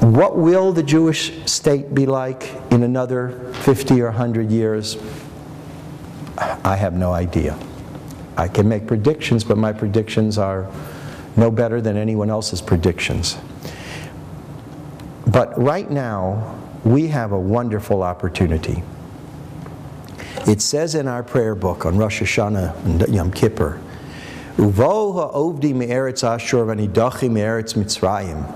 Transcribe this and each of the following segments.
What will the Jewish state be like in another 50 or 100 years? I have no idea. I can make predictions, but my predictions are no better than anyone else's predictions. But right now, we have a wonderful opportunity. It says in our prayer book on Rosh Hashanah and Yom Kippur, Uvo ha'ovdi me'eretz Ashur v'nidachi me'eretz Mitzrayim.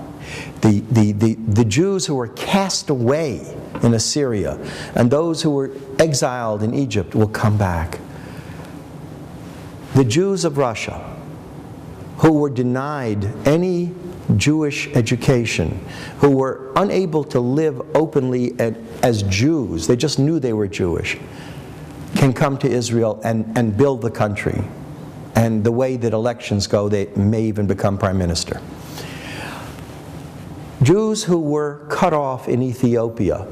The Jews who were cast away in Assyria and those who were exiled in Egypt will come back. The Jews of Russia who were denied any Jewish education, who were unable to live openly as Jews, they just knew they were Jewish, can come to Israel and build the country. And the way that elections go, they may even become prime minister. Jews who were cut off in Ethiopia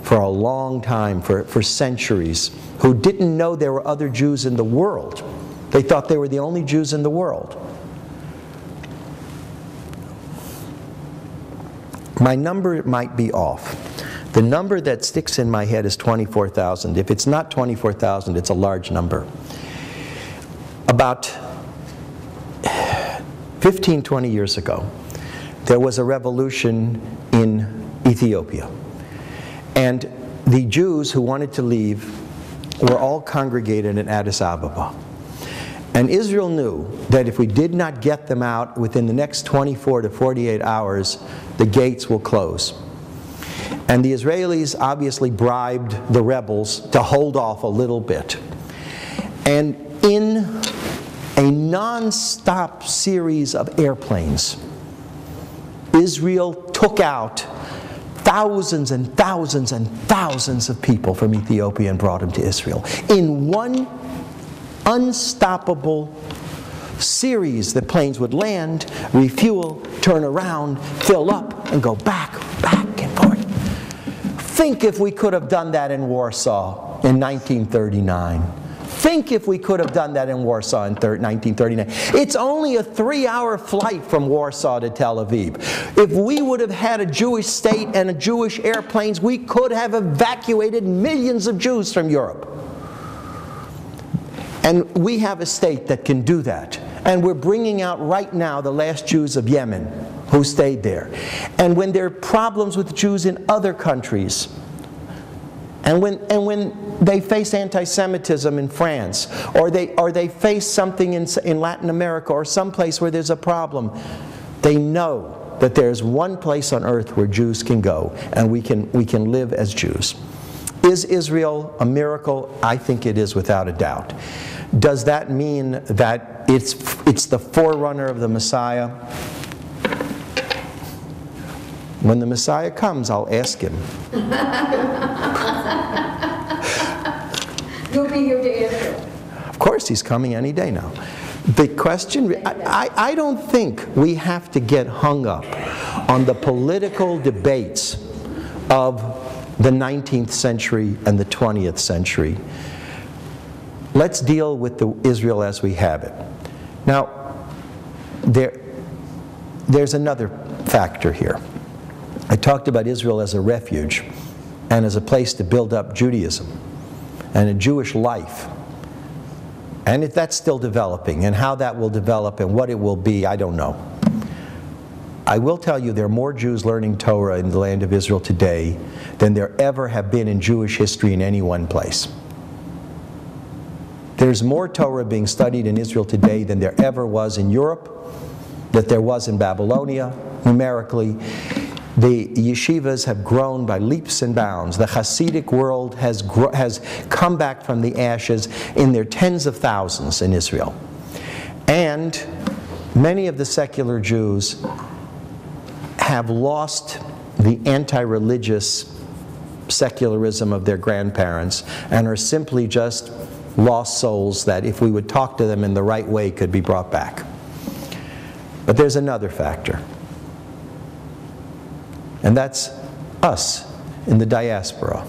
for a long time, for centuries, who didn't know there were other Jews in the world. They thought they were the only Jews in the world. My number might be off. The number that sticks in my head is 24,000. If it's not 24,000, it's a large number. About 15, 20 years ago, there was a revolution in Ethiopia. And the Jews who wanted to leave were all congregated in Addis Ababa. And Israel knew that if we did not get them out within the next 24 to 48 hours, the gates will close. And the Israelis obviously bribed the rebels to hold off a little bit. And in a non-stop series of airplanes, Israel took out thousands and thousands and thousands of people from Ethiopia and brought them to Israel. In one unstoppable series, the planes would land, refuel, turn around, fill up, and go back and forth. Think if we could have done that in Warsaw in 1939. Think if we could have done that in Warsaw in 1939. It's only a 3-hour flight from Warsaw to Tel Aviv. If we would have had a Jewish state and a Jewish airplanes, we could have evacuated millions of Jews from Europe. And we have a state that can do that. And we're bringing out right now the last Jews of Yemen who stayed there. And when there are problems with Jews in other countries, and when they face anti-Semitism in France, or they face something in Latin America or someplace where there's a problem, they know that there's one place on earth where Jews can go, and we can live as Jews. Is Israel a miracle? I think it is without a doubt. Does that mean that it's the forerunner of the Messiah? When the Messiah comes, I'll ask him. You'll be here to answer. Of course, he's coming any day now. The question, I don't think we have to get hung up on the political debates of the 19th century and the 20th century. Let's deal with the Israel as we have it. Now, there's another factor here. I talked about Israel as a refuge and as a place to build up Judaism and a Jewish life. And if that's still developing, and how that will develop and what it will be, I don't know. I will tell you there are more Jews learning Torah in the land of Israel today than there ever have been in Jewish history in any one place. There's more Torah being studied in Israel today than there ever was in Europe, that there was in Babylonia, numerically. The yeshivas have grown by leaps and bounds. The Hasidic world has come back from the ashes in their tens of thousands in Israel. And many of the secular Jews have lost the anti-religious secularism of their grandparents and are simply just lost souls that, if we would talk to them in the right way, could be brought back. But there's another factor. And that's us in the diaspora.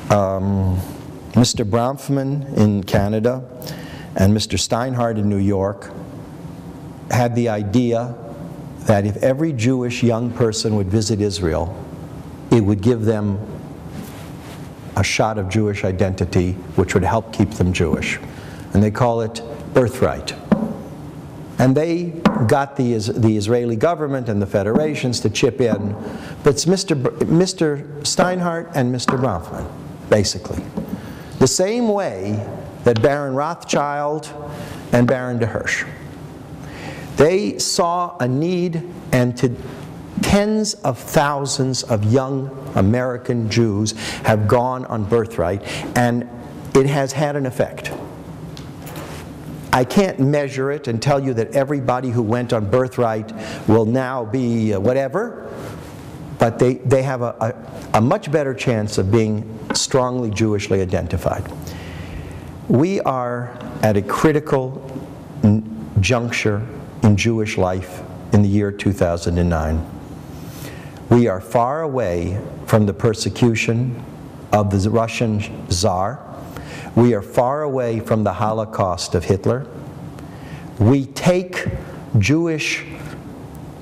Mr. Bronfman in Canada and Mr. Steinhardt in New York had the idea that if every Jewish young person would visit Israel, it would give them a shot of Jewish identity, which would help keep them Jewish. And they call it birthright. And they got the Israeli government and the federations to chip in, but it's Mr. Steinhardt and Mr. Bronfman, basically. The same way that Baron Rothschild and Baron de Hirsch. They saw a need, and to tens of thousands of young American Jews have gone on birthright, and it has had an effect. I can't measure it and tell you that everybody who went on birthright will now be whatever, but they have a much better chance of being strongly Jewishly identified. We are at a critical juncture in Jewish life in the year 2009. We are far away from the persecution of the Russian Tsar. We are far away from the Holocaust of Hitler. We take Jewish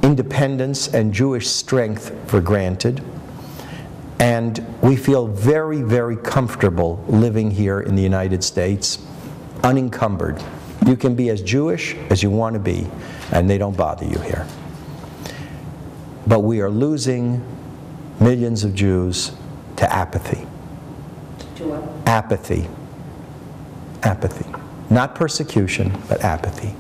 independence and Jewish strength for granted. And we feel very, very comfortable living here in the United States, unencumbered. You can be as Jewish as you want to be, and they don't bother you here. But we are losing millions of Jews to apathy. To what? Apathy. Apathy. Not persecution, but apathy.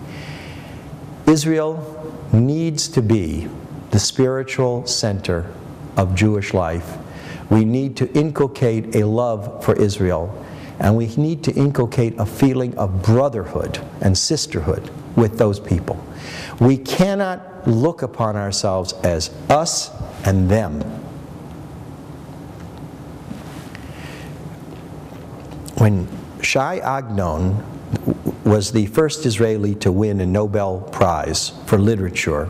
Israel needs to be the spiritual center of Jewish life. We need to inculcate a love for Israel, and we need to inculcate a feeling of brotherhood and sisterhood with those people. We cannot look upon ourselves as us and them. When Shai Agnon was the first Israeli to win a Nobel Prize for literature,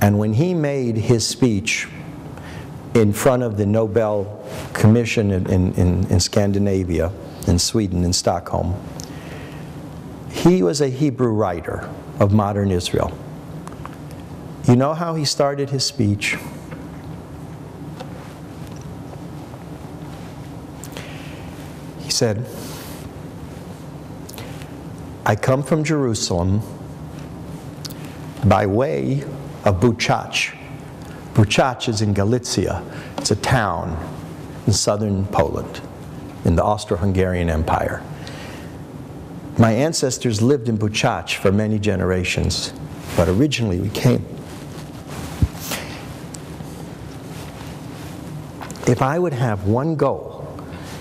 and when he made his speech in front of the Nobel Commission in Scandinavia, in Sweden, in Stockholm, he was a Hebrew writer of modern Israel. You know how he started his speech? He said, I come from Jerusalem by way of Buchach. Buchach is in Galicia. It's a town in southern Poland, in the Austro-Hungarian Empire. My ancestors lived in Buchach for many generations, but originally we came. If I would have one goal,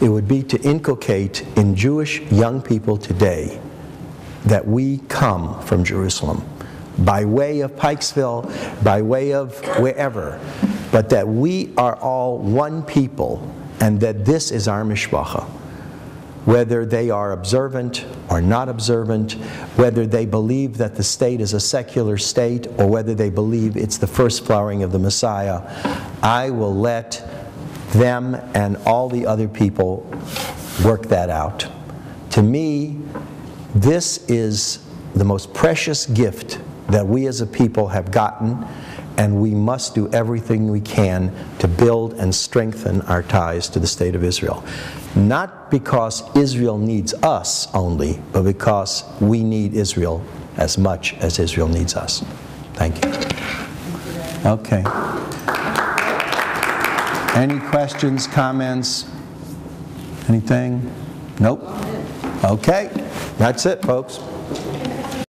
it would be to inculcate in Jewish young people today that we come from Jerusalem, by way of Pikesville, by way of wherever, but that we are all one people, and that this is our mishpacha. Whether they are observant or not observant, whether they believe that the state is a secular state, or whether they believe it's the first flowering of the Messiah, I will let them and all the other people work that out. To me, this is the most precious gift that we as a people have gotten, and we must do everything we can to build and strengthen our ties to the State of Israel. Not because Israel needs us only, but because we need Israel as much as Israel needs us. Thank you. Okay. Any questions, comments, anything? Nope. Okay. That's it, folks.